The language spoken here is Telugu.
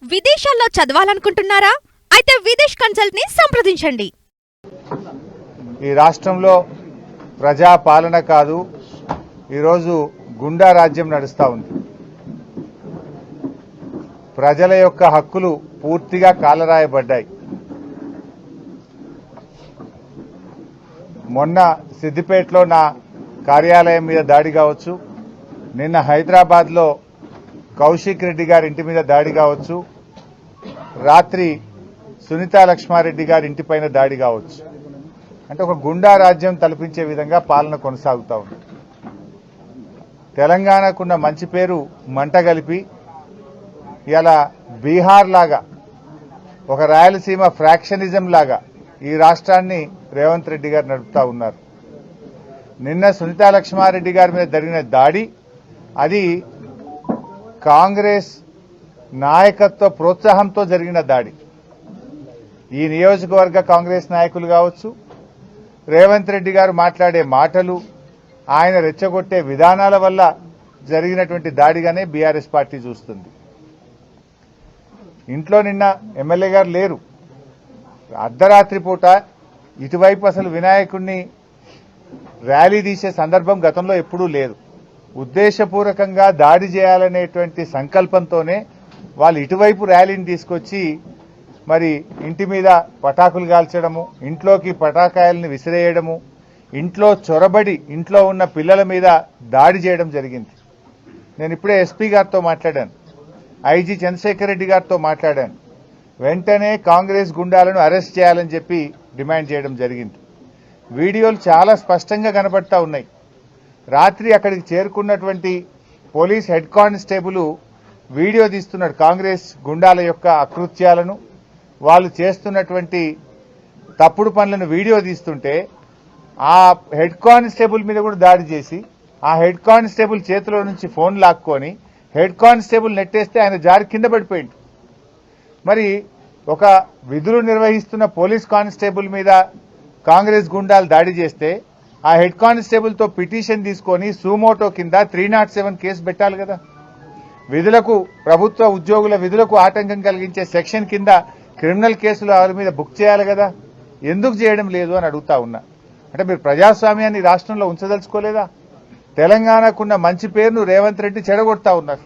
విదేశాల్లో చదవాలనుకుంటున్నారా? అయితే విదేశ్ కన్సల్ట్ ని సంప్రదించండి. ఈ రాష్ట్రంలో ప్రజా పాలన కాదు, ఈరోజు గుండా రాజ్యం నడుస్తూ ఉంది. ప్రజల యొక్క హక్కులు పూర్తిగా కాలరాయబడ్డాయి. మొన్న సిద్దిపేటలో నా కార్యాలయం మీద దాడి కావచ్చు, నిన్న హైదరాబాద్లో కౌశిక్ రెడ్డి గారి ఇంటి మీద దాడి కావచ్చు, రాత్రి సునీతా లక్ష్మారెడ్డి గారి ఇంటిపైన దాడి కావచ్చు. అంటే ఒక గుండా రాజ్యం తలపించే విధంగా పాలన కొనసాగుతూ ఉంది. తెలంగాణకున్న మంచి పేరు మంటగలిపి ఇలా బీహార్ లాగా, ఒక రాయలసీమ ఫ్రాక్షనిజం లాగా ఈ రాష్ట్రాన్ని రేవంత్ రెడ్డి గారు నడుపుతా ఉన్నారు. నిన్న సునీతా లక్ష్మారెడ్డి గారి మీద జరిగిన దాడి అది కాంగ్రెస్ నాయకత్వ ప్రోత్సాహంతో జరిగిన దాడి. ఈ నియోజకవర్గ కాంగ్రెస్ నాయకులు కావచ్చు, రేవంత్ రెడ్డి గారు మాట్లాడే మాటలు, ఆయన రెచ్చగొట్టే విధానాల వల్ల జరిగినటువంటి దాడిగానే బీఆర్ఎస్ పార్టీ చూస్తుంది. ఇంట్లో నిన్న ఎమ్మెల్యే గారు లేరు. అర్ధరాత్రి పూట ఇటువైపు అసలు వినాయకుడిని ర్యాలీ తీసే సందర్భం గతంలో ఎప్పుడూ లేదు. ఉద్దేశపూర్వకంగా దాడి చేయాలనేటువంటి సంకల్పంతోనే వాళ్ళు ఇటువైపు ర్యాలీని తీసుకొచ్చి మరి ఇంటి మీద పటాకులు కాల్చడము, ఇంట్లోకి పటాకాయల్ని విసిరేయడము, ఇంట్లో చొరబడి ఇంట్లో ఉన్న పిల్లల మీద దాడి చేయడం జరిగింది. నేను ఇప్పుడే ఎస్పీ గారితో మాట్లాడాను, ఐజీ చంద్రశేఖర్ రెడ్డి గారితో మాట్లాడాను. వెంటనే కాంగ్రెస్ గుండాలను అరెస్ట్ చేయాలని చెప్పి డిమాండ్ చేయడం జరిగింది. వీడియోలు చాలా స్పష్టంగా కనబడతా ఉన్నాయి. రాత్రి అక్కడికి చేరుకున్నటువంటి పోలీస్ హెడ్ కానిస్టేబుల్ వీడియో తీస్తున్నాడు కాంగ్రెస్ గుండాల యొక్క అకృత్యాలను, వాళ్ళు చేస్తున్నటువంటి తప్పుడు పనులను వీడియో తీస్తుంటే ఆ హెడ్ కానిస్టేబుల్ మీద కూడా దాడి చేసి ఆ హెడ్ కానిస్టేబుల్ చేతిలో నుంచి ఫోన్ లాక్కొని హెడ్ కానిస్టేబుల్ నెట్టేస్తే ఆయన జారి కింద పడిపోయింది. మరి ఒక విధులు నిర్వహిస్తున్న పోలీస్ కానిస్టేబుల్ మీద కాంగ్రెస్ గుండాలు దాడి చేస్తే ఆ హెడ్ కానిస్టేబుల్తో పిటిషన్ తీసుకొని సూమోటో కింద 307 కేసు పెట్టాలి కదా. విధులకు, ప్రభుత్వ ఉద్యోగుల విధులకు ఆటంకం కలిగించే సెక్షన్ కింద క్రిమినల్ కేసులు వారి మీద బుక్ చేయాలి కదా. ఎందుకు చేయడం లేదు అని అడుగుతా ఉన్నా. అంటే మీరు ప్రజాస్వామ్యాన్ని రాష్ట్రంలో ఉంచదలుచుకోలేదా? తెలంగాణకున్న మంచి పేరును రేవంత్ రెడ్డి చెడగొడతా ఉన్నారు.